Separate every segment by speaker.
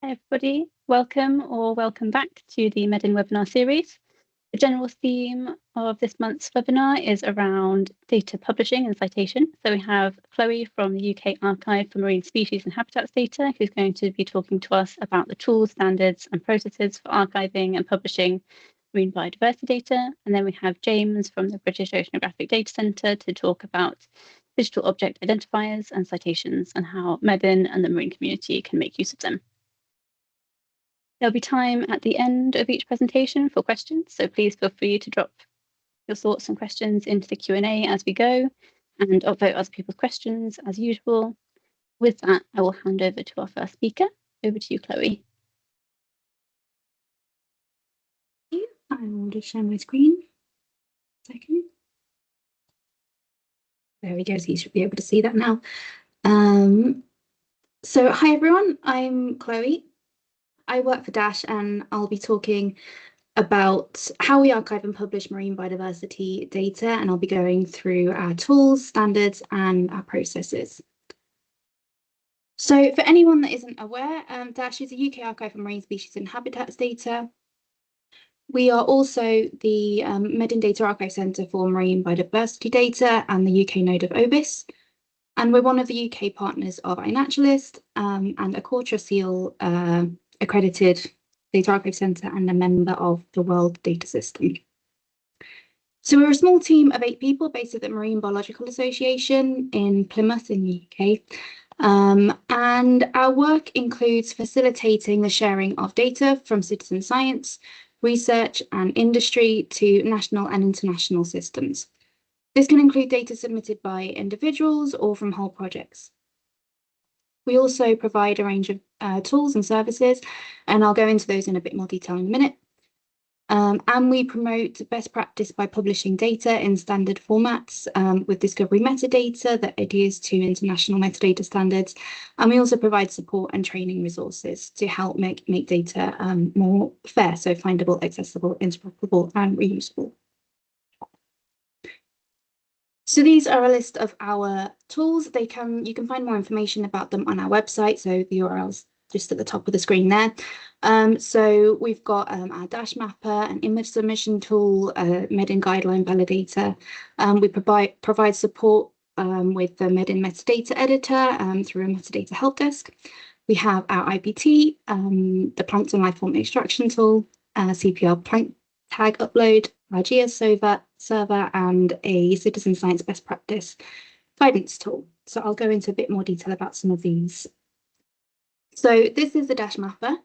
Speaker 1: Hi everybody, welcome back to the MEDIN webinar series. The general theme of this month's webinar is around data publishing and citation. So we have Chloe from the UK Archive for Marine Species and Habitats Data, who's going to be talking to us about the tools, standards and processes for archiving and publishing marine biodiversity data. And then we have James from the British Oceanographic Data Centre to talk about digital object identifiers and citations and how MEDIN and the marine community can make use of them. There'll be time at the end of each presentation for questions, so please feel free to drop your thoughts and questions into the Q&A as we go, and upvote other people's questions as usual. With that, I will hand over to our first speaker. Over to you, Chloe.
Speaker 2: I will just share my screen. Second. There we go, so you should be able to see that now. So hi everyone, I'm Chloe. I work for DASSH and I'll be talking about how we archive and publish marine biodiversity data, and I'll be going through our tools, standards and our processes. So for anyone that isn't aware, DASSH is a UK Archive for Marine Species and Habitats Data. We are also the MEDIN Data Archive Centre for Marine Biodiversity Data and the UK node of OBIS. And we're one of the UK partners of iNaturalist and a Quartra Seal accredited Data Archive Centre and a member of the World Data System. So we're a small team of 8 people based at the Marine Biological Association in Plymouth in the UK. And our work includes facilitating the sharing of data from citizen science, research and industry to national and international systems. This can include data submitted by individuals or from whole projects. We also provide a range of tools and services, and I'll go into those in a bit more detail in a minute. And we promote best practice by publishing data in standard formats with discovery metadata that adheres to international metadata standards. And we also provide support and training resources to help make data more fair, so findable, accessible, interoperable and reusable. So these are a list of our tools. You can find more information about them on our website. So the URL's just at the top of the screen there. So we've got our DASSH mapper, an image submission tool, a MEDIN guideline validator. We provide support with the MEDIN metadata editor through a metadata help desk. We have our IPT, the plankton lifeform extraction tool, CPR plank tag upload, our GS server and a citizen science best practice guidance tool. So I'll go into a bit more detail about some of these. So this is the DASSH mapper.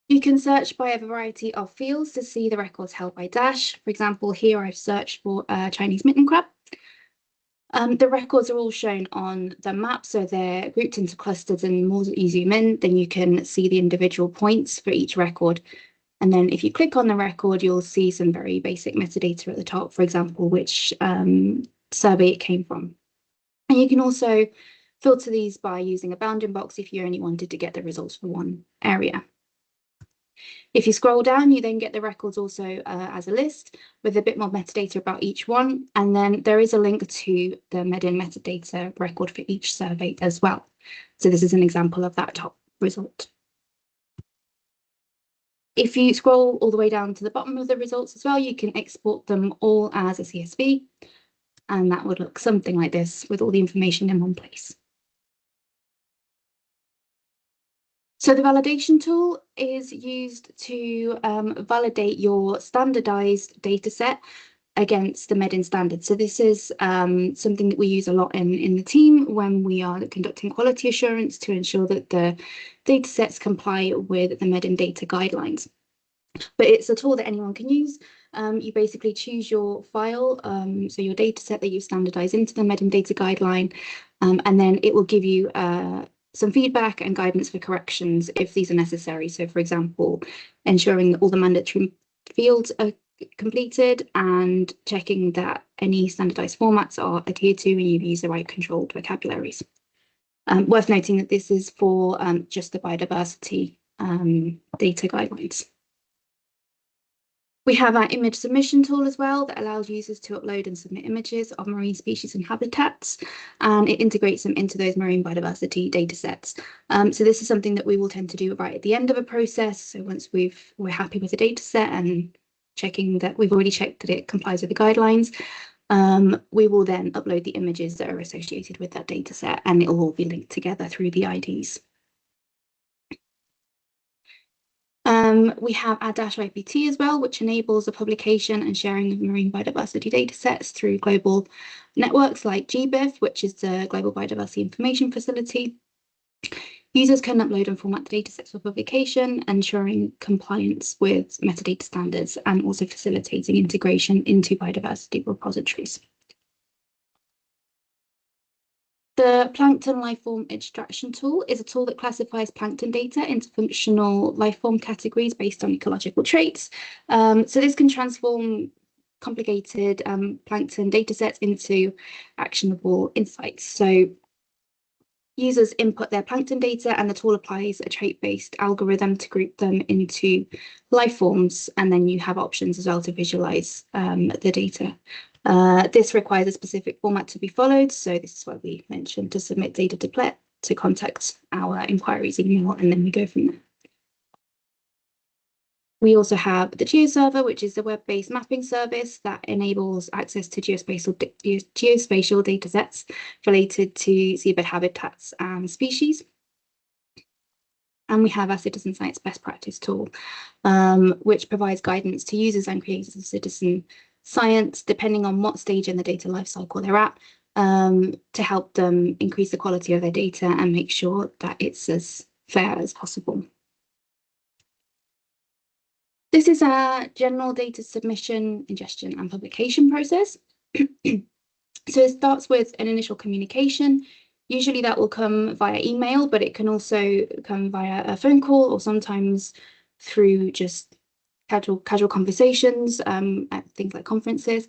Speaker 2: You can search by a variety of fields to see the records held by DASSH. For example, here I've searched for a Chinese mitten crab. The records are all shown on the map, so they're grouped into clusters, and the more you zoom in, then you can see the individual points for each record. And then if you click on the record, you'll see some very basic metadata at the top, for example, which survey it came from. And you can also filter these by using a bounding box if you only wanted to get the results for one area. If you scroll down, you then get the records also as a list with a bit more metadata about each one. And then there is a link to the MEDIN metadata record for each survey as well. So this is an example of that top result. If you scroll all the way down to the bottom of the results as well, you can export them all as a CSV, and that would look something like this with all the information in one place. So the validation tool is used to validate your standardized data set against the MEDIN standard. So this is something that we use a lot in the team when we are conducting quality assurance to ensure that the data sets comply with the MEDIN data guidelines. But it's a tool that anyone can use. You basically choose your file, so your data set that you standardize into the MEDIN data guideline, and then it will give you some feedback and guidance for corrections if these are necessary. So for example, ensuring that all the mandatory fields are completed and checking that any standardized formats are adhered to and you've used the right controlled vocabularies. Worth noting that this is for just the biodiversity data guidelines. We have our image submission tool as well that allows users to upload and submit images of marine species and habitats, and it integrates them into those marine biodiversity datasets. So this is something that we will tend to do right at the end of a process. So once we're happy with the dataset and checking that we've already checked that it complies with the guidelines, we will then upload the images that are associated with that dataset, and it will all be linked together through the IDs. We have our DASSH IPT as well, which enables the publication and sharing of marine biodiversity datasets through global networks like GBIF, which is the Global Biodiversity Information Facility. Users can upload and format the datasets for publication, ensuring compliance with metadata standards and also facilitating integration into biodiversity repositories. The Plankton Lifeform Extraction tool is a tool that classifies plankton data into functional lifeform categories based on ecological traits. So this can transform complicated plankton datasets into actionable insights. So users input their plankton data and the tool applies a trait-based algorithm to group them into lifeforms, and then you have options as well to visualize the data. This requires a specific format to be followed, so this is why we mentioned to submit data to PLET, to contact our inquiries email, and then we go from there. We also have the GeoServer, which is a web-based mapping service that enables access to geospatial datasets related to seabed habitats and species. And we have our Citizen Science Best Practice tool, which provides guidance to users and creators of citizen science, depending on what stage in the data lifecycle they're at, to help them increase the quality of their data and make sure that it's as fair as possible. This is our general data submission, ingestion, and publication process. So it starts with an initial communication. Usually that will come via email, but it can also come via a phone call or sometimes through just casual conversations at things like conferences.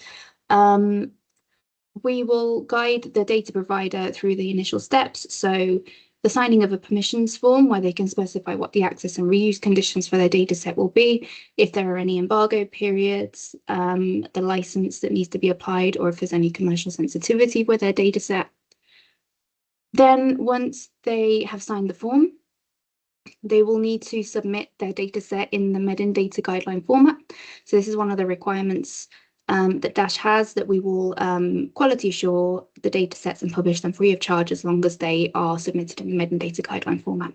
Speaker 2: We will guide the data provider through the initial steps. So the signing of a permissions form where they can specify what the access and reuse conditions for their data set will be, if there are any embargo periods, the license that needs to be applied, or if there's any commercial sensitivity with their data set. Then once they have signed the form, they will need to submit their data set in the MEDIN data guideline format. So this is one of the requirements that DASSH has, that we will quality assure the data sets and publish them free of charge as long as they are submitted in the MEDIN data guideline format.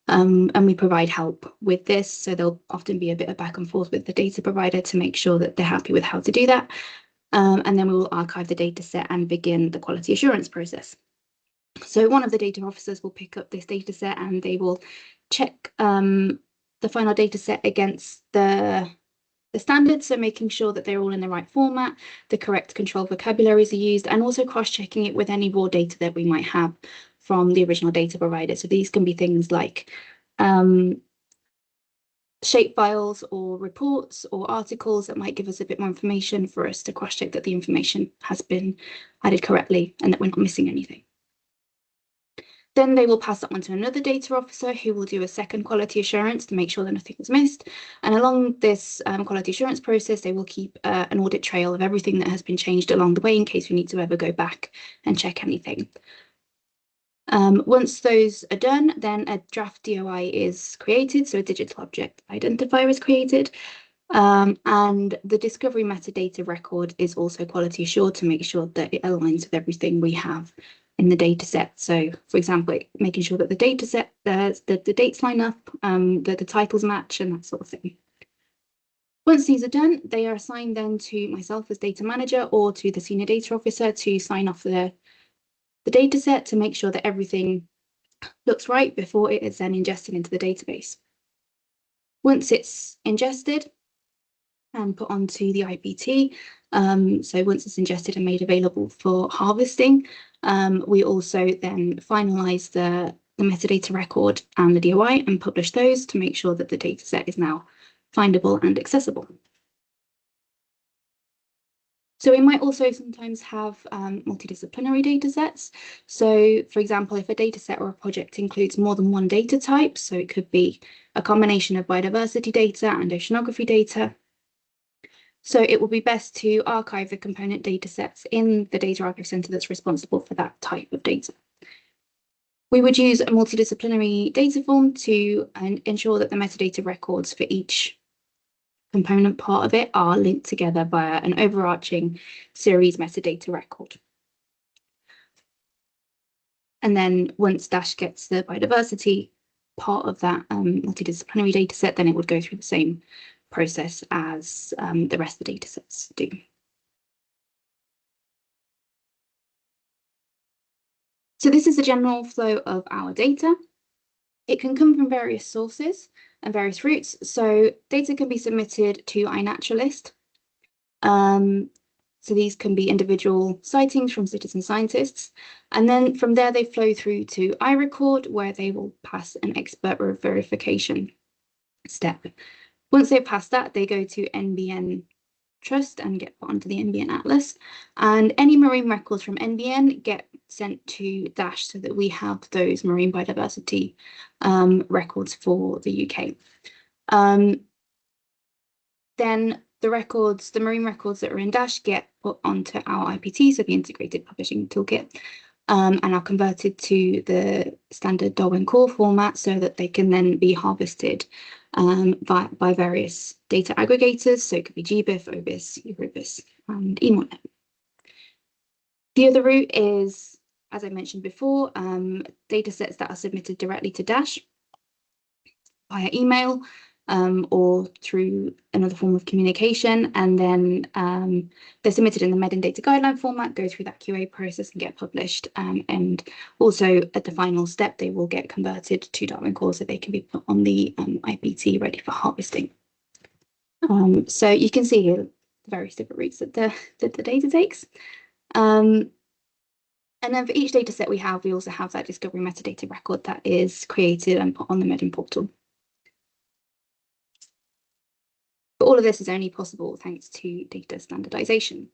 Speaker 2: And we provide help with this, so there'll often be a bit of back and forth with the data provider to make sure that they're happy with how to do that. And then we will archive the data set and begin the quality assurance process. So one of the data officers will pick up this data set and they will check the final data set against the standards, so making sure that they're all in the right format, the correct control vocabularies are used, and also cross-checking it with any raw data that we might have from the original data provider. So these can be things like shape files or reports or articles that might give us a bit more information for us to cross-check that the information has been added correctly and that we're not missing anything. Then they will pass that on to another data officer who will do a second quality assurance to make sure that nothing was missed. And along this quality assurance process, they will keep an audit trail of everything that has been changed along the way in case we need to ever go back and check anything. Once those are done, then a draft DOI is created, so a digital object identifier is created. And the discovery metadata record is also quality assured to make sure that it aligns with everything we have in the data set. So, for example, making sure that the data set, the dates line up, that the titles match, and that sort of thing. Once these are done, they are assigned then to myself as data manager or to the senior data officer to sign off the data set to make sure that everything looks right before it is then ingested into the database. Once it's ingested and put onto the IPT, so once it's ingested and made available for harvesting, we also then finalize the metadata record and the DOI and publish those to make sure that the data set is now findable and accessible. So we might also sometimes have multidisciplinary data sets. So, for example, if a data set or a project includes more than one data type, so it could be a combination of biodiversity data and oceanography data, So it will be best to archive the component datasets in the Data Archive Centre that's responsible for that type of data. We would use a multidisciplinary data form to ensure that the metadata records for each component part of it are linked together via an overarching series metadata record. And then once DASSH gets the biodiversity part of that multidisciplinary data set, then it would go through the same process as the rest of the data sets do. So this is the general flow of our data. It can come from various sources and various routes. So data can be submitted to iNaturalist. So these can be individual sightings from citizen scientists. And then from there, they flow through to iRecord, where they will pass an expert verification step. Once they've passed that, they go to NBN Trust and get put onto the NBN Atlas. And any marine records from NBN get sent to DASSH so that we have those marine biodiversity records for the UK. Then the marine records that are in DASSH get put onto our IPT, so the Integrated Publishing Toolkit, and are converted to the standard Darwin core format so that they can then be harvested by various data aggregators. So it could be GBIF, OBIS, EUROBIS, and EMODnet. The other route is, as I mentioned before, data sets that are submitted directly to DASSH via email or through another form of communication, and then they're submitted in the MEDIN data guideline format, go through that QA process and get published, and also at the final step they will get converted to Darwin core so they can be put on the IPT ready for harvesting. So you can see here the various different routes that the data takes. And then for each data set we also have that discovery metadata record that is created and put on the MEDIN portal. But all of this is only possible thanks to data standardization.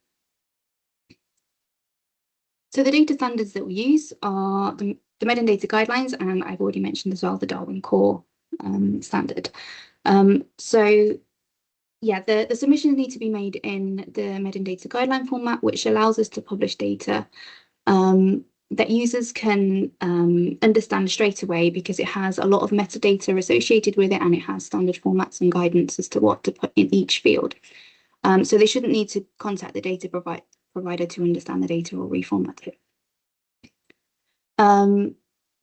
Speaker 2: So the data standards that we use are the MEDIN data guidelines, and I've already mentioned as well the Darwin core standard. So yeah, the submissions need to be made in the MEDIN data guideline format, which allows us to publish data that users can understand straight away, because it has a lot of metadata associated with it, and it has standard formats and guidance as to what to put in each field. So they shouldn't need to contact the data provider to understand the data or reformat it.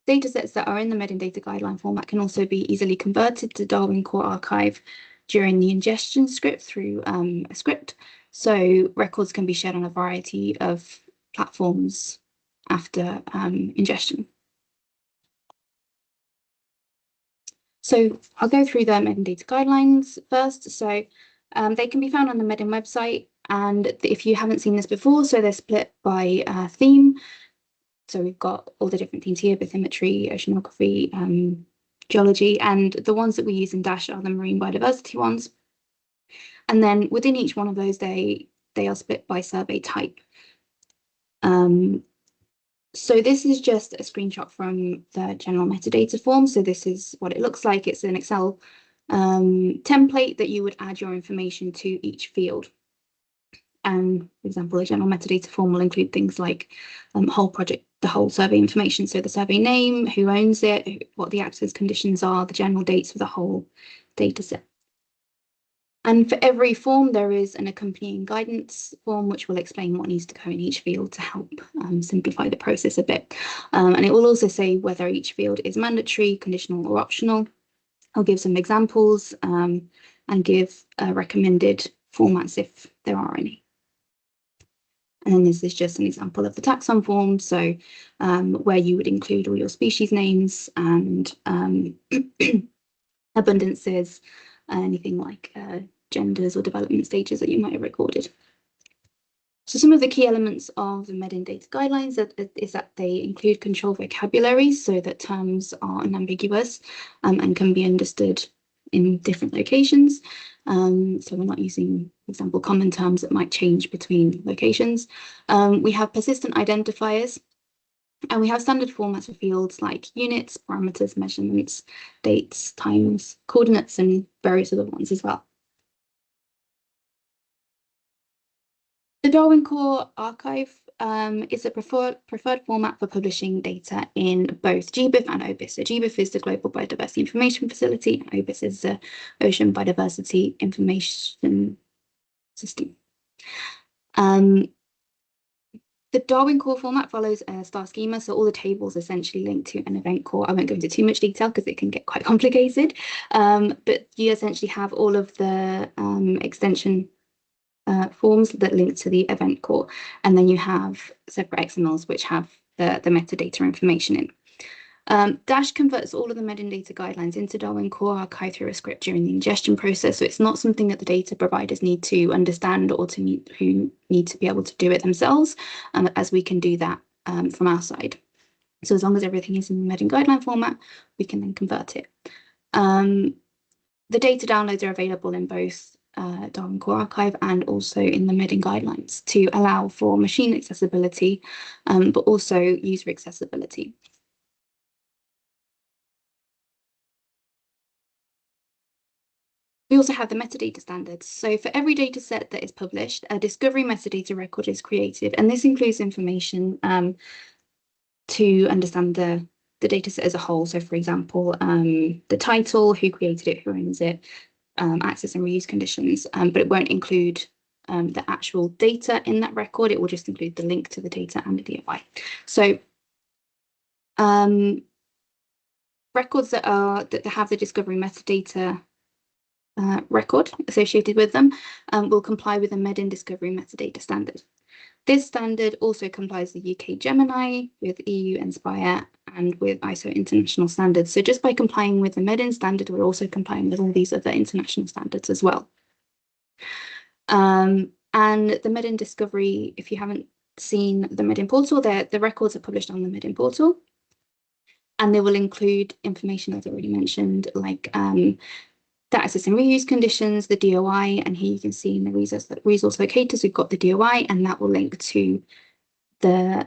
Speaker 2: Data sets that are in the MEDIN data guideline format can also be easily converted to Darwin core archive during the ingestion script through a script. So records can be shared on a variety of platforms after ingestion. So I'll go through the MEDIN data guidelines first. So they can be found on the MEDIN website, and if you haven't seen this before, so they're split by theme. So we've got all the different themes here: bathymetry, oceanography, geology, and the ones that we use in DASSH are the marine biodiversity ones. And then within each one of those, they are split by survey type. So this is just a screenshot from the general metadata form. So this is what it looks like. It's an Excel template that you would add your information to each field. And for example, the general metadata form will include things like the whole survey information. So the survey name, who owns it, what the access conditions are, the general dates for the whole data set. And for every form, there is an accompanying guidance form, which will explain what needs to go in each field to help simplify the process a bit. And it will also say whether each field is mandatory, conditional, or optional. I'll give some examples and give recommended formats if there are any. And then this is just an example of the taxon form, so where you would include all your species names and abundances, anything like genders or development stages that you might have recorded. So some of the key elements of the MEDIN data guidelines is that they include control vocabulary so that terms are unambiguous and can be understood in different locations. So we're not using, for example, common terms that might change between locations. We have persistent identifiers, and we have standard formats for fields like units, parameters, measurements, dates, times, coordinates, and various other ones as well. The Darwin Core Archive is a preferred format for publishing data in both GBIF and OBIS. So GBIF is the Global Biodiversity Information Facility, and OBIS is the Ocean Biodiversity Information System. The Darwin Core format follows a star schema, so all the tables essentially link to an event core. I won't go into too much detail because it can get quite complicated, but you essentially have all of the extension forms that link to the event core, and then you have separate XMLs which have the metadata information in. DASSH converts all of the MEDIN data guidelines into Darwin Core Archive through a script during the ingestion process, so it's not something that the data providers need to understand or who need to be able to do it themselves, as we can do that from our side. So as long as everything is in the MEDIN guideline format, we can then convert it. The data downloads are available in both Darwin Core Archive and also in the MEDIN guidelines to allow for machine accessibility, but also user accessibility. We also have the metadata standards. So for every data set that is published, a discovery metadata record is created, and this includes information to understand the data set as a whole. So for example, the title, who created it, who owns it, access and reuse conditions, but it won't include the actual data in that record. It will just include the link to the data and the DOI. So records that have the discovery metadata record associated with them will comply with the MEDIN Discovery Metadata standard. This standard also complies with UK Gemini, with EU Inspire, and with ISO international standards. So just by complying with the MEDIN standard, we're also complying with all these other international standards as well. And the MEDIN Discovery, if you haven't seen the MEDIN portal, the records are published on the MEDIN portal, and they will include information, as I already mentioned, like the access and reuse conditions, the DOI, and here you can see in the resource locators, we've got the DOI, and that will link to the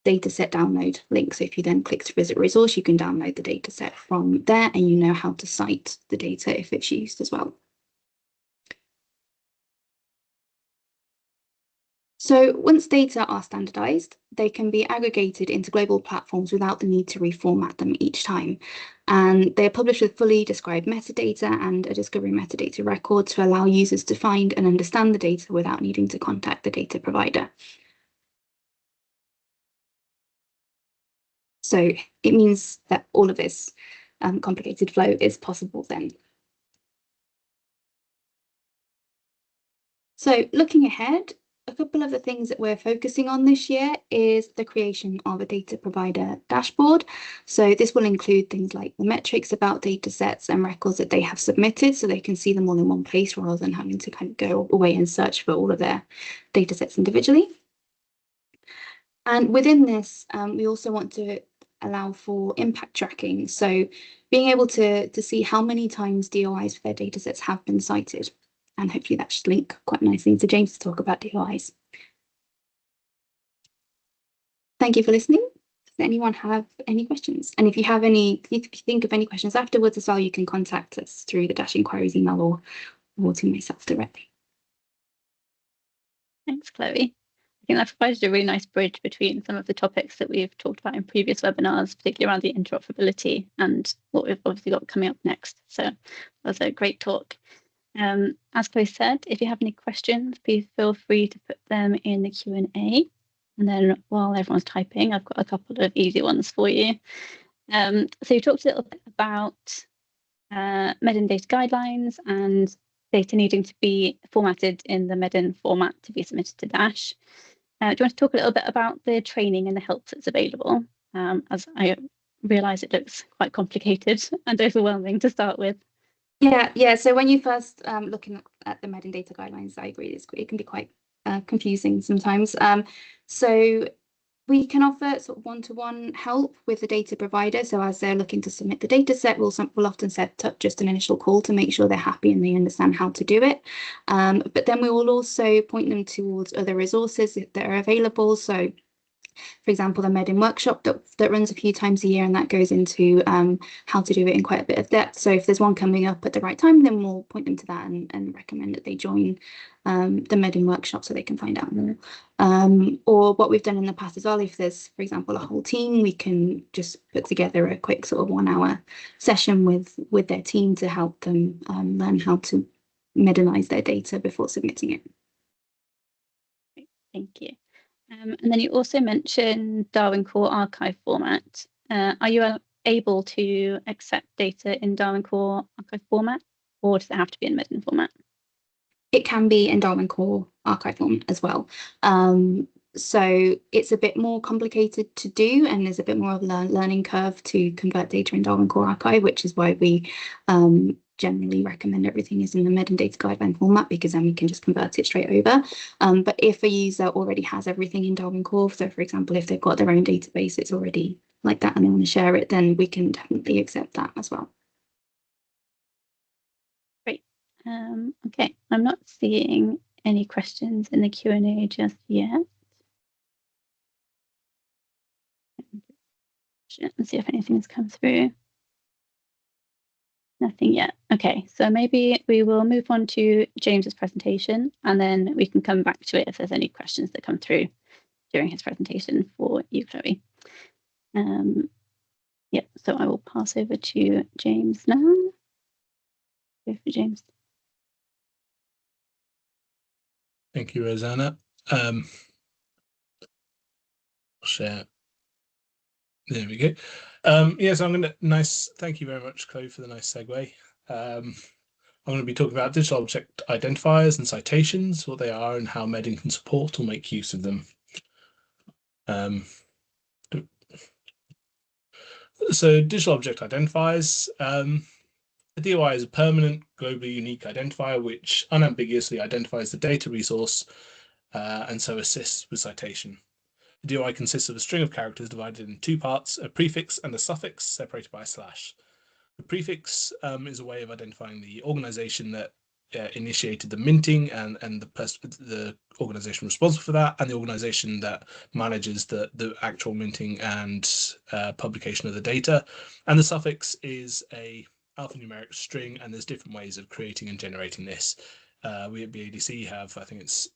Speaker 2: dataset download link. So if you then click to visit resource, you can download the dataset from there, and you know how to cite the data if it's used as well. So once data are standardized, they can be aggregated into global platforms without the need to reformat them each time. And they're published with fully described metadata and a discovery metadata record to allow users to find and understand the data without needing to contact the data provider. So it means that all of this complicated flow is possible then. So looking ahead, a couple of the things that we're focusing on this year is the creation of a data provider dashboard. So this will include things like the metrics about data sets and records that they have submitted, so they can see them all in one place rather than having to kind of go away and search for all of their data sets individually. And within this, we also want to allow for impact tracking. So being able to see how many times DOIs for their data sets have been cited. And hopefully that should link quite nicely to James to talk about DOIs. Thank you for listening. Does anyone have any questions? And if you think of any questions afterwards as well, you can contact us through the DASSH inquiries email or to myself directly.
Speaker 1: Thanks, Chloe. I think that provided a really nice bridge between some of the topics that we've talked about in previous webinars, particularly around the interoperability and what we've obviously got coming up next. So that was a great talk. As Chloe said, if you have any questions, please feel free to put them in the Q&A. And then while everyone's typing, I've got a couple of easy ones for you. So you talked a little bit about MEDIN data guidelines and data needing to be formatted in the MEDIN format to be submitted to DASSH. Do you want to talk a little bit about the training and the help that's available? As I realise it looks quite complicated and overwhelming to start with.
Speaker 2: Yeah. So when you first looking at the MEDIN data guidelines, I agree, it can be quite confusing sometimes. So we can offer sort of one-to-one help with the data provider. So as they're looking to submit the data set, we'll often set up just an initial call to make sure they're happy and they understand how to do it. But then we will also point them towards other resources that are available. So for example, the MEDIN workshop that runs a few times a year, and that goes into how to do it in quite a bit of depth. So if there's one coming up at the right time, then we'll point them to that and recommend that they join the MEDIN workshop so they can find out more. Or what we've done in the past as well, if there's, for example, a whole team, we can just put together a quick sort of 1 hour session with their team to help them learn how to MEDINize their data before submitting it.
Speaker 1: Thank you. And then you also mentioned Darwin Core archive format. Are you able to accept data in Darwin Core archive format, or does it have to be in MEDIN format?
Speaker 2: It can be in Darwin Core archive format as well. So it's a bit more complicated to do, and there's a bit more of a learning curve to convert data in Darwin Core archive, which is why we generally recommend everything is in the MEDIN data guideline format, because then we can just convert it straight over. But if a user already has everything in Darwin Core, so for example, if they've got their own database, it's already like that and they want to share it, then we can definitely accept that as well.
Speaker 1: Great. Okay, I'm not seeing any questions in the Q&A just yet. Let's see if anything's come through. Nothing yet. Okay, so maybe we will move on to James's presentation, and then we can come back to it if there's any questions that come through during his presentation for you, Chloe. Yeah, so I will pass over to James now. Go for James.
Speaker 3: Thank you, Rosanna. I'll share. There we go. Yes, I'm going to thank you very much, Chloe, for the nice segue. I'm going to be talking about digital object identifiers and citations, what they are and how MEDIN can support or make use of them. So digital object identifiers, a DOI is a permanent, globally unique identifier which unambiguously identifies the data resource and so assists with citation. The DOI consists of a string of characters divided into 2 parts, a prefix and a suffix separated by a slash. The prefix is a way of identifying the organization that initiated the minting and the organization responsible for that, and the organization that manages the actual minting and publication of the data. And the suffix is a alphanumeric string, and there's different ways of creating and generating this. We at BADC have, I think it's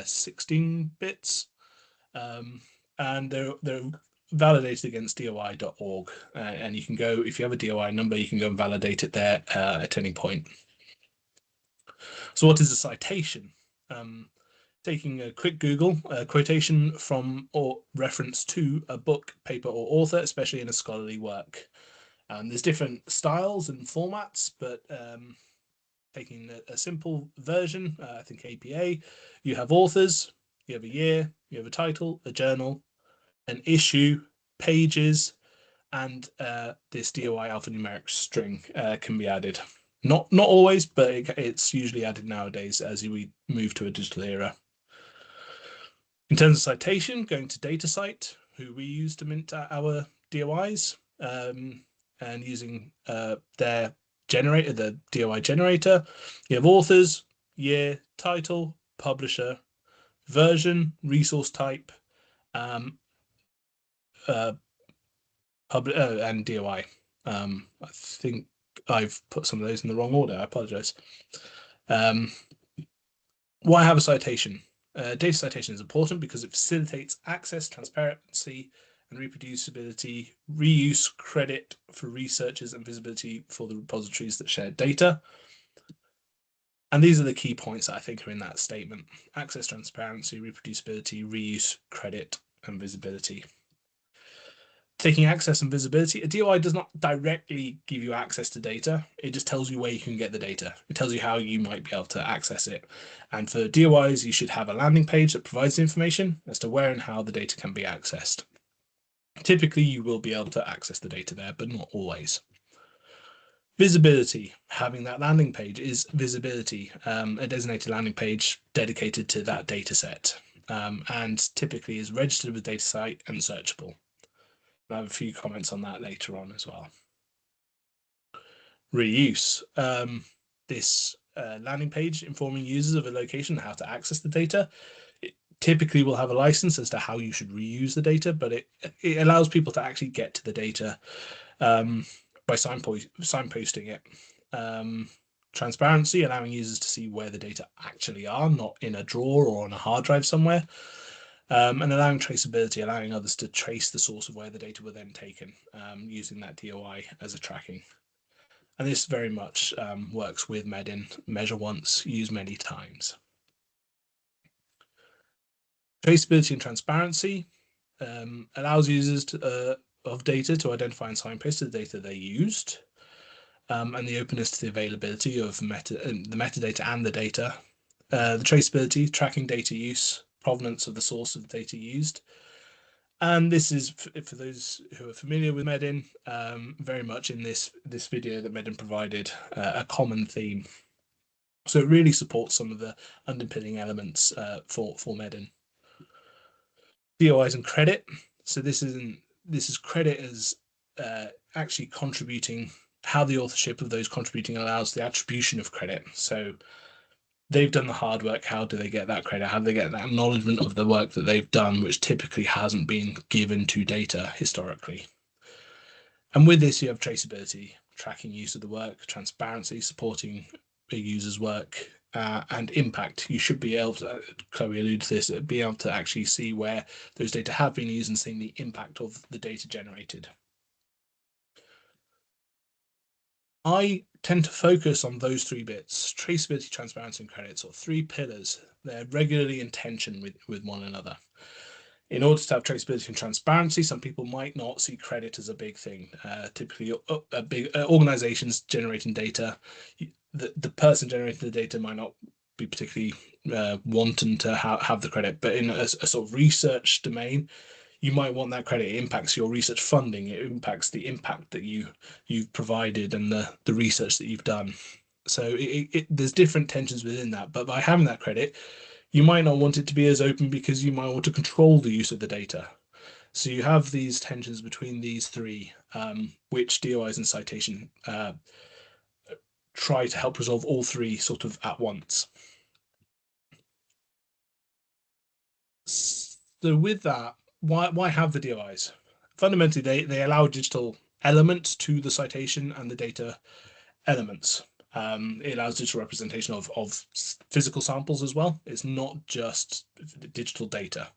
Speaker 3: 16 bits, and they're validated against DOI.org, and you can go, if you have a DOI number, you can go and validate it there at any point. So what is a citation? Taking a quick Google, a quotation from or reference to a book, paper or author, especially in a scholarly work. There's different styles and formats, but taking a simple version, I think APA, you have authors, you have a year, you have a title, a journal, an issue, pages, and this DOI alphanumeric string can be added. Not always, but it's usually added nowadays as we move to a digital era. In terms of citation, going to DataCite, who we use to mint our DOIs, and using their generator, the DOI generator, you have authors, year, title, publisher, version, resource type, and DOI. I think I've put some of those in the wrong order. I apologize. Why have a citation? Data citation is important because it facilitates access, transparency, and reproducibility, reuse, credit for researchers, and visibility for the repositories that share data. And these are the key points that I think are in that statement: access, transparency, reproducibility, reuse, credit, and visibility. Taking access and visibility, a DOI does not directly give you access to data. It just tells you where you can get the data. It tells you how you might be able to access it. And for DOIs, you should have a landing page that provides the information as to where and how the data can be accessed. Typically, you will be able to access the data there, but not always. Visibility, having that landing page is visibility, a designated landing page dedicated to that data set, and typically is registered with DataCite and searchable. I have a few comments on that later on as well. Reuse. This landing page informing users of a location and how to access the data. typically will have a license as to how you should reuse the data, but it allows people to actually get to the data by signposting it. Transparency, allowing users to see where the data actually are, not in a drawer or on a hard drive somewhere. And allowing traceability, allowing others to trace the source of where the data were then taken, using that DOI as a tracking. And this very much works with MEDIN, measure once, use many times. Traceability and transparency allows users of data to identify and signpost the data they used, and the openness to the availability of the metadata and the data. The traceability, tracking data use, provenance of the source of the data used. And this is, for those who are familiar with MEDIN, very much in this video that MEDIN provided, a common theme. So it really supports some of the underpinning elements for MEDIN. DOIs and credit. So this is credit as actually contributing, how the authorship of those contributing allows the attribution of credit. So they've done the hard work. How do they get that credit? How do they get that acknowledgement of the work that they've done, which typically hasn't been given to data historically? And with this, you have traceability, tracking use of the work, transparency, supporting a user's work, and impact. You should be able to, Chloe alluded to this, be able to actually see where those data have been used and seeing the impact of the data generated. I tend to focus on those three bits: traceability, transparency, and credit, sort of three pillars. They're regularly in tension with one another. In order to have traceability and transparency, some people might not see credit as a big thing. Typically, organizations generating data, the person generating the data might not be particularly wanting to have the credit, but in a sort of research domain, you might want that credit. It impacts your research funding. It impacts the impact that you've provided and the research that you've done. So there's different tensions within that. But by having that credit, you might not want it to be as open because you might want to control the use of the data. So you have these tensions between these three, which DOIs and citation try to help resolve all three sort of at once. So with that, why have the DOIs? Fundamentally, they allow digital elements to the citation and the data elements. It allows digital representation of physical samples as well. It's not just digital data.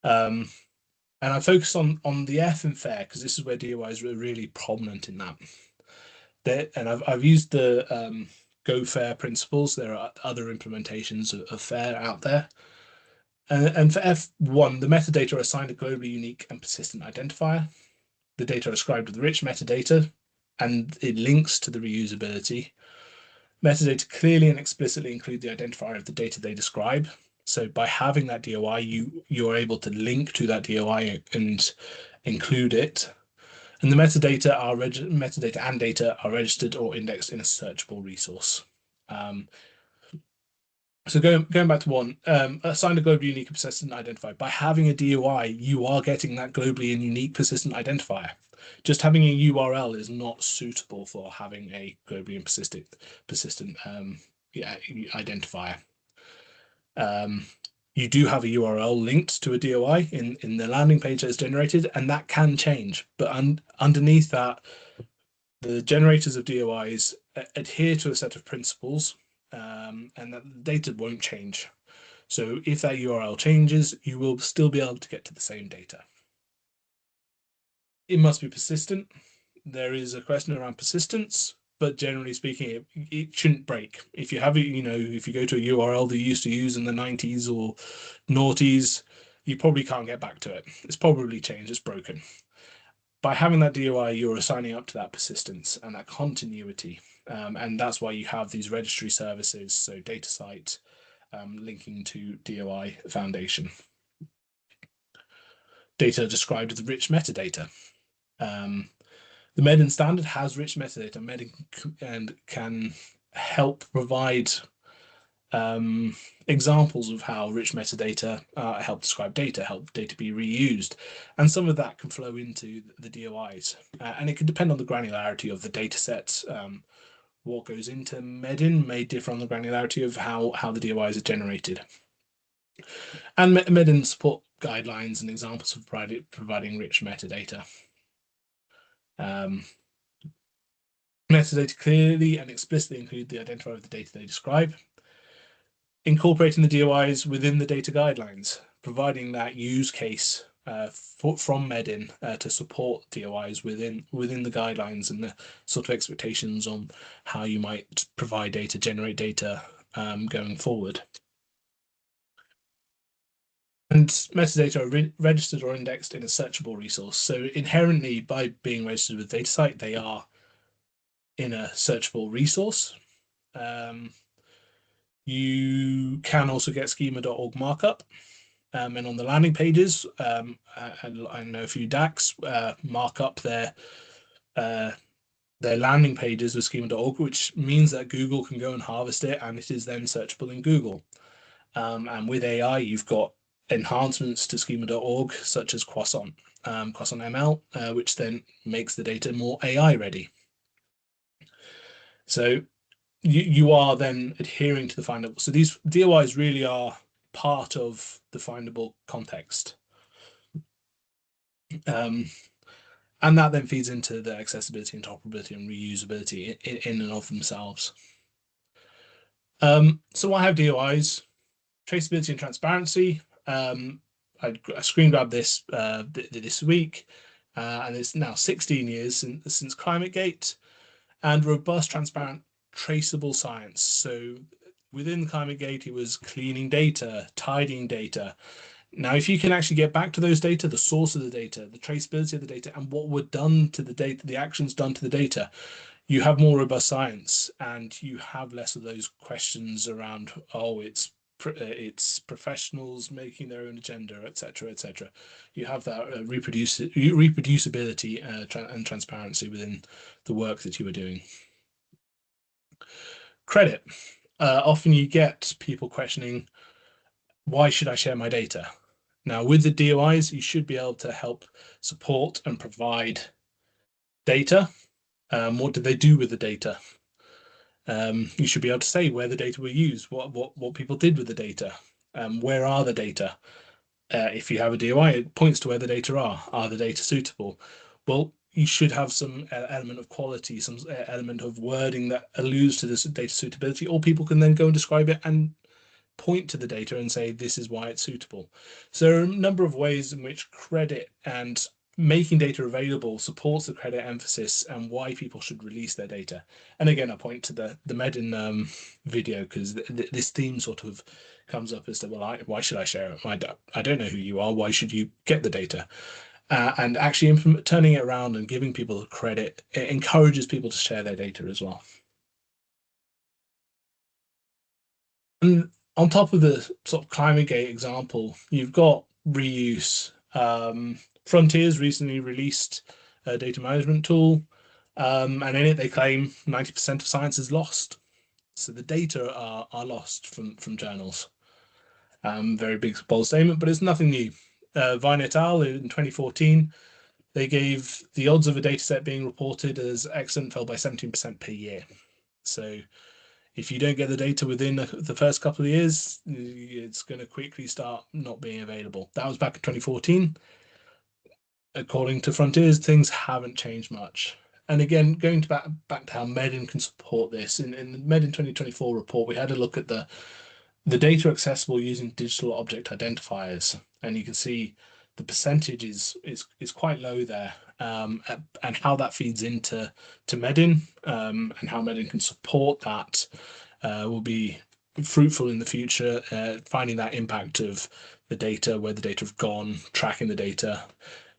Speaker 3: And I focus on the F in FAIR because this is where DOIs are really prominent in that. And I've used the Go FAIR principles. There are other implementations of FAIR out there. And for F1, the metadata are assigned a globally unique and persistent identifier. The data are described with rich metadata, and it links to the reusability. Metadata clearly and explicitly include the identifier of the data they describe. So by having that DOI, you're able to link to that DOI and include it. And the metadata and data are registered or indexed in a searchable resource. So going back to one, assigned a globally unique and persistent identifier. By having a DOI, you are getting that globally and unique persistent identifier. Just having a URL is not suitable for having a globally and persistent identifier. You do have a URL linked to a DOI in the landing page that is generated, and that can change. But underneath that, the generators of DOIs adhere to a set of principles, and that the data won't change. So if that URL changes, you will still be able to get to the same data. It must be persistent. There is a question around persistence, but generally speaking, it shouldn't break. If you have it, if you go to a URL that you used to use in the 90s or noughties, you probably can't get back to it. It's probably changed, it's broken. By having that DOI, you're assigning up to that persistence and that continuity. And that's why you have these registry services, so DataCite linking to DOI Foundation. Data described as rich metadata. The MEDIN standard has rich metadata. MEDIN can help provide examples of how rich metadata help describe data, help data be reused, and some of that can flow into the DOIs. And it can depend on the granularity of the data sets. What goes into MEDIN may differ on the granularity of how the DOIs are generated. And MEDIN support guidelines and examples of providing rich metadata. Metadata clearly and explicitly include the identifier of the data they describe. Incorporating the DOIs within the data guidelines, providing that use case from MEDIN to support DOIs within the guidelines and the sort of expectations on how you might provide data, generate data going forward. And metadata are registered or indexed in a searchable resource. So inherently, by being registered with DataCite, they are in a searchable resource. You can also get schema.org markup. And on the landing pages, I know a few DACs mark up their landing pages with schema.org, which means that Google can go and harvest it, and it is then searchable in Google. And with AI, you've got enhancements to schema.org, such as Croissant ML, which then makes the data more AI ready. So you are then adhering to the findable. So these DOIs really are part of the findable context. And that then feeds into the accessibility, interoperability, and reusability in and of themselves. So I have DOIs, traceability and transparency. I screen grabbed this this week, and it's now 16 years since ClimateGate, and robust, transparent, traceable science. So within ClimateGate, it was cleaning data, tidying data. Now, if you can actually get back to those data, the source of the data, the traceability of the data, and what were done to the data, the actions done to the data, you have more robust science, and you have less of those questions around, oh, it's professionals making their own agenda, etc., etc. You have that reproducibility and transparency within the work that you are doing. Credit. Often you get people questioning, why should I share my data? Now, with the DOIs, you should be able to help support and provide data. What did they do with the data? You should be able to say where the data were used, what people did with the data, where are the data. If you have a DOI, it points to where the data are. Are the data suitable? Well, you should have some element of quality, some element of wording that alludes to this data suitability, or people can then go and describe it and point to the data and say, this is why it's suitable. So there are a number of ways in which credit and making data available supports the credit emphasis and why people should release their data. And again, I point to the MEDIN video, because this theme sort of comes up as to, well, why should I share it? I don't know who you are. Why should you get the data? And actually turning it around and giving people credit, it encourages people to share their data as well. And on top of the sort of ClimateGate example, you've got reuse. Frontiers recently released a data management tool, and in it they claim 90% of science is lost. So the data are lost from journals. Very big, bold statement, but it's nothing new. Vine et al. In 2014, they gave the odds of a data set being reported as excellent fell by 17% per year. So if you don't get the data within the first couple of years, it's going to quickly start not being available. That was back in 2014. According to Frontiers, things haven't changed much. And again, going back to how MEDIN can support this, in the MEDIN 2024 report, we had a look at the data accessible using digital object identifiers, and you can see the percentage is quite low there, and how that feeds into MEDIN, and how MEDIN can support that will be fruitful in the future, finding that impact of the data, where the data have gone, tracking the data,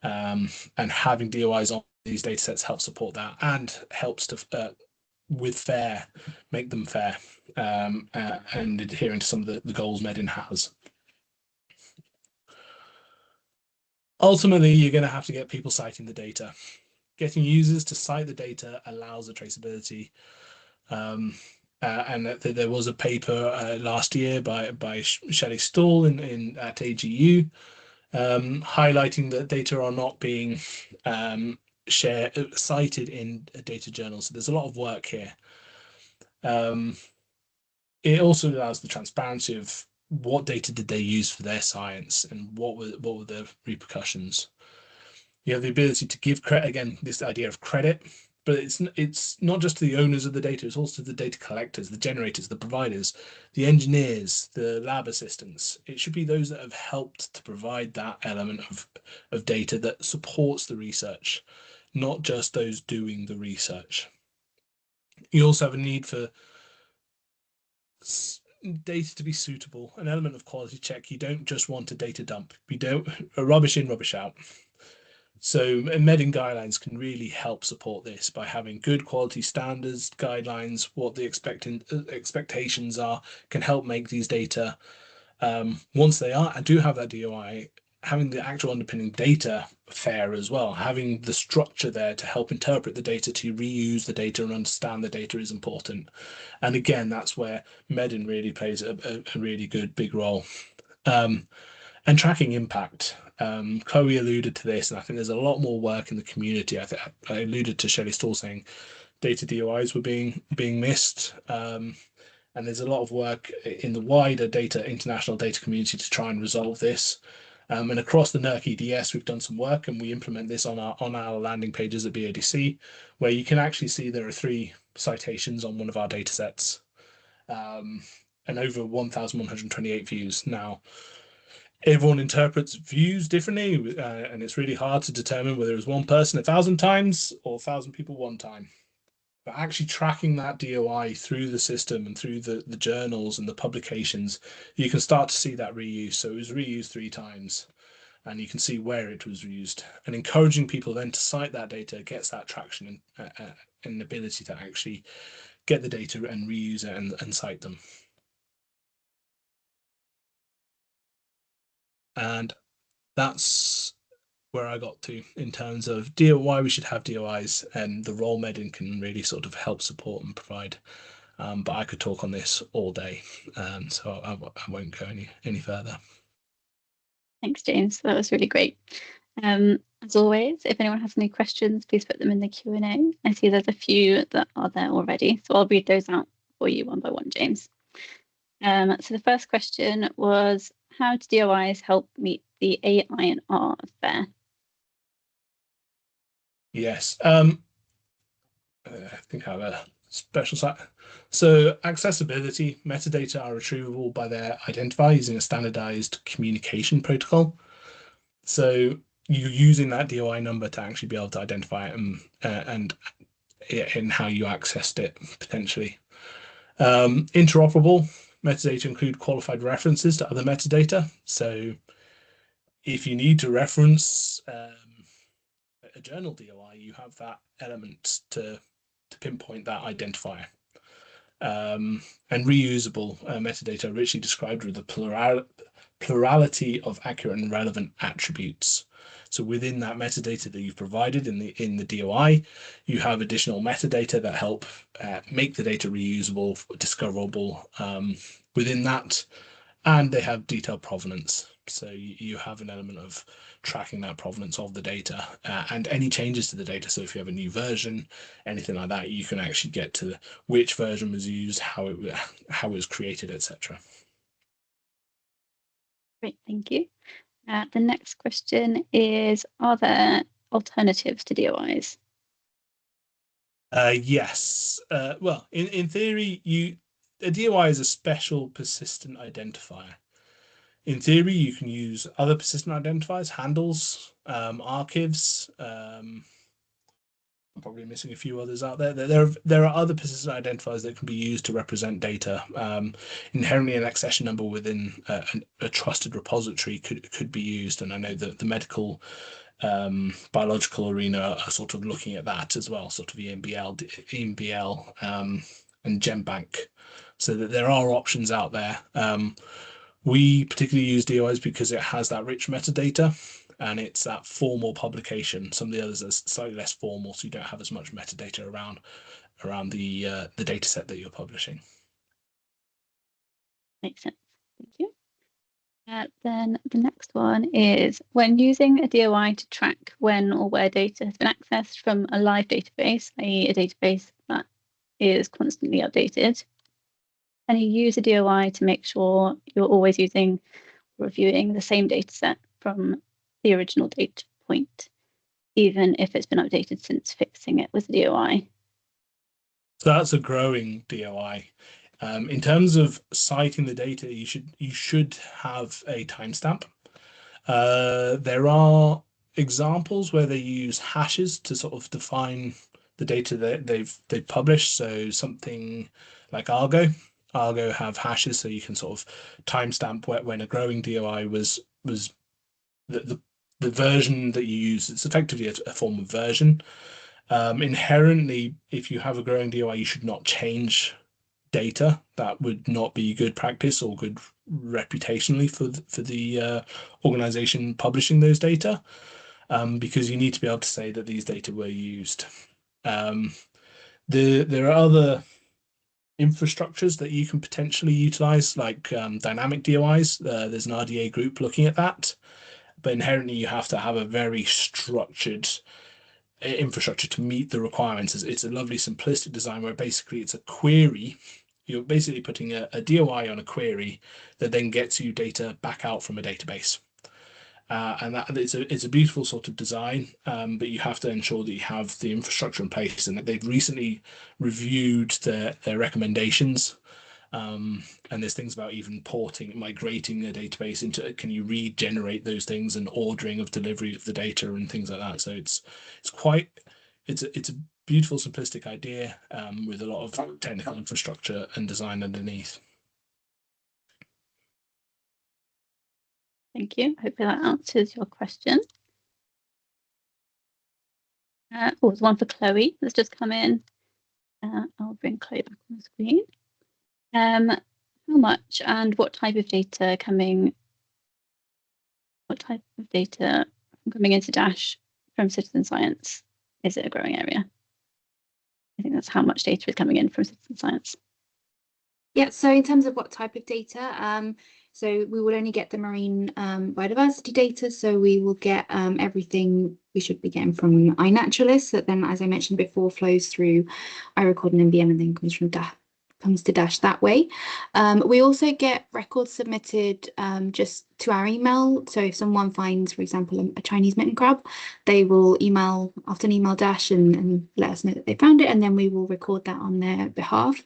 Speaker 3: and having DOIs on these data sets helps support that and helps to make them fair, and adhering to some of the goals MEDIN has. Ultimately, you're going to have to get people citing the data. Getting users to cite the data allows the traceability. And there was a paper last year by Shelley Stahl at AGU, highlighting that data are not being cited in data journals. So there's a lot of work here. It also allows the transparency of what data did they use for their science, and what were the repercussions. You have the ability to give credit, again, this idea of credit, but it's not just to the owners of the data, it's also the data collectors, the generators, the providers, the engineers, the lab assistants. It should be those that have helped to provide that element of data that supports the research, not just those doing the research. You also have a need for data to be suitable, an element of quality check. You don't just want a data dump. A rubbish in, rubbish out. So MEDIN guidelines can really help support this by having good quality standards, guidelines, what the expectations are, can help make these data, once they do have that DOI, having the actual underpinning data fair as well, having the structure there to help interpret the data, to reuse the data and understand the data is important. And again, that's where MEDIN really plays a really good big role. And tracking impact. Chloe alluded to this, and I think there's a lot more work in the community. I alluded to Shelley Stall saying data DOIs were being missed, and there's a lot of work in the wider international data community to try and resolve this. And across the NERC EDS, we've done some work, and we implement this on our landing pages at BODC, where you can actually see there are 3 citations on one of our data sets, and over 1,128 views. Now, everyone interprets views differently, and it's really hard to determine whether it was one person 1,000 times or 1,000 people one time. But actually tracking that DOI through the system and through the journals and the publications, you can start to see that reuse. So it was reused 3 times, and you can see where it was reused. And encouraging people then to cite that data gets that traction and an ability to actually get the data and reuse it and cite them. And that's where I got to in terms of why we should have DOIs and the role MEDIN can really sort of help support and provide. But I could talk on this all day, so I won't go any further.
Speaker 1: Thanks, James. That was really great. As always, if anyone has any questions, please put them in the Q&A. I see there's a few that are there already, so I'll read those out for you one by one, James. So the first question was, how do DOIs help meet the AI and R there?
Speaker 3: Yes, I think I have a special site. So accessibility, metadata are retrievable by their identifier using a standardized communication protocol. So you're using that DOI number to actually be able to identify it and in how you accessed it potentially. Interoperable metadata include qualified references to other metadata. So if you need to reference a journal DOI, you have that element to pinpoint that identifier. And reusable metadata richly described with the plurality of accurate and relevant attributes. So within that metadata that you've provided in the DOI, you have additional metadata that help make the data reusable, discoverable within that, and they have detailed provenance. So you have an element of tracking that provenance of the data and any changes to the data. So if you have a new version, anything like that, you can actually get to which version was used, how it was created, etc.
Speaker 1: Great, thank you. The next question is, are there alternatives to DOIs?
Speaker 3: Yes. Well, in theory, a DOI is a special persistent identifier. In theory, you can use other persistent identifiers, handles, archives. I'm probably missing a few others out there. There are other persistent identifiers that can be used to represent data. Inherently, an accession number within a trusted repository could be used, and I know that the medical biological arena are sort of looking at that as well, sort of EMBL and GenBank, so that there are options out there. We particularly use DOIs because it has that rich metadata and it's that formal publication. Some of the others are slightly less formal, so you don't have as much metadata around the data set that you're publishing.
Speaker 1: Makes sense. Thank you. Then the next one is, when using a DOI to track when or where data has been accessed from a live database, i.e. a database that is constantly updated, and you use a DOI to make sure you're always reviewing the same data set from the original data point, even if it's been updated since fixing it with the DOI.
Speaker 3: So that's a growing DOI. In terms of citing the data, you should have a timestamp. There are examples where they use hashes to sort of define the data that they've published. So something like Argo have hashes, so you can sort of timestamp when a growing DOI was the version that you use. It's effectively a form of version. Inherently, if you have a growing DOI, you should not change data. That would not be good practice or good reputationally for the organization publishing those data, because you need to be able to say that these data were used. There are other infrastructures that you can potentially utilize, like dynamic DOIs. There's an RDA group looking at that, but inherently you have to have a very structured infrastructure to meet the requirements. It's a lovely simplistic design where basically it's a query. You're basically putting a DOI on a query that then gets you data back out from a database. And that it's a beautiful sort of design, but you have to ensure that you have the infrastructure in place, and that they've recently reviewed their recommendations. And there's things about even migrating a database into, can you regenerate those things, and ordering of delivery of the data and things like that. So it's a beautiful simplistic idea with a lot of technical infrastructure and design underneath.
Speaker 1: Thank you. Hopefully that answers your question. There's one for Chloe that's just come in. I'll bring Chloe back on the screen. How much and what type of data coming into DASSH from citizen science? Is it a growing area? I think that's how much data is coming in from citizen science.
Speaker 2: Yeah, so in terms of what type of data, so we will only get the marine biodiversity data. So we will get everything we should be getting from iNaturalist, that then, as I mentioned before, flows through iRecord and NBM and then comes to DASSH that way. We also get records submitted just to our email. So if someone finds, for example, a Chinese mitten crab, they will often email DASSH and let us know that they found it, and then we will record that on their behalf.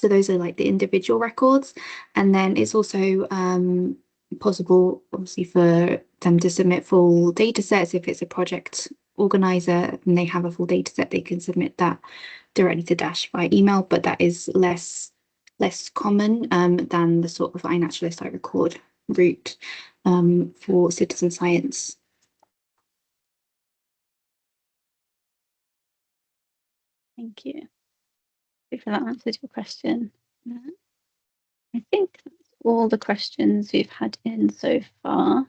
Speaker 2: So those are like the individual records, and then it's also possible, obviously, for them to submit full data sets. If it's a project organizer and they have a full data set, they can submit that directly to DASSH by email, but that is less common than the sort of iNaturalist iRecord route for citizen science.
Speaker 1: Thank you. Hopefully that answers your question. I think that's all the questions we've had in so far.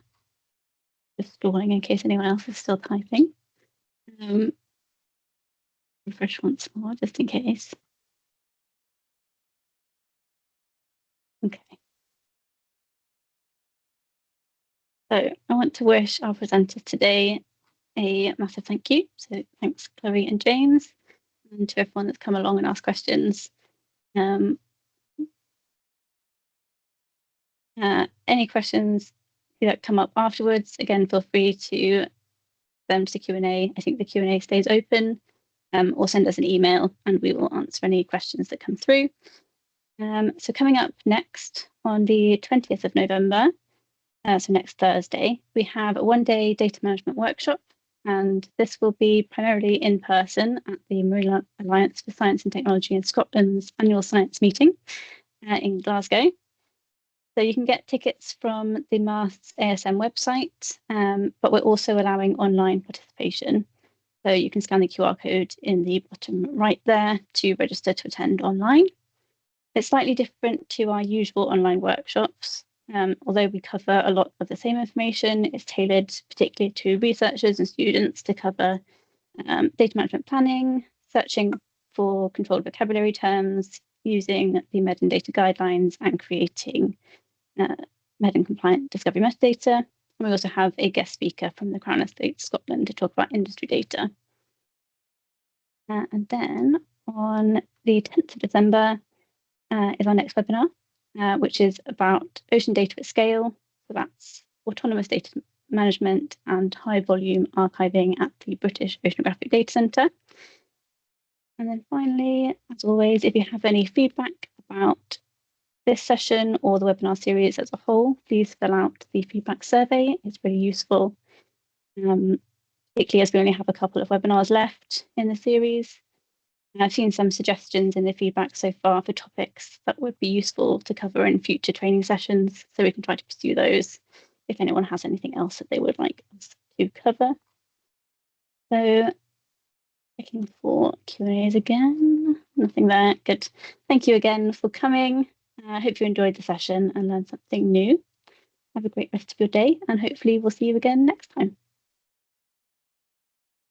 Speaker 1: Just stalling in case anyone else is still typing. Refresh once more, just in case. Okay. So I want to wish our presenters today a massive thank you. So thanks, Chloe and James, and to everyone that's come along and asked questions. Any questions that come up afterwards, again, feel free to send them to Q&A. I think the Q&A stays open, or send us an email and we will answer any questions that come through. So coming up next on the 20th of November, so next Thursday, we have a one-day data management workshop, and this will be primarily in person at the Marine Alliance for Science and Technology in Scotland's annual science meeting in Glasgow. So you can get tickets from the MAST's ASM website, but we're also allowing online participation. So you can scan the QR code in the bottom right there to register to attend online. It's slightly different to our usual online workshops. Although we cover a lot of the same information, it's tailored particularly to researchers and students to cover data management planning, searching for controlled vocabulary terms, using the MEDIN data guidelines, and creating MEDIN compliant discovery metadata. And we also have a guest speaker from the Crown Estate Scotland to talk about industry data. And then on the 10th of December is our next webinar, which is about ocean data at scale. So that's autonomous data management and high volume archiving at the British Oceanographic Data Centre. And then finally, as always, if you have any feedback about this session or the webinar series as a whole, please fill out the feedback survey. It's really useful, particularly as we only have a couple of webinars left in the series. I've seen some suggestions in the feedback so far for topics that would be useful to cover in future training sessions, so we can try to pursue those if anyone has anything else that they would like us to cover. So looking for Q&As again, nothing there, good. Thank you again for coming. I hope you enjoyed the session and learned something new. Have a great rest of your day, and hopefully we'll see you again next time.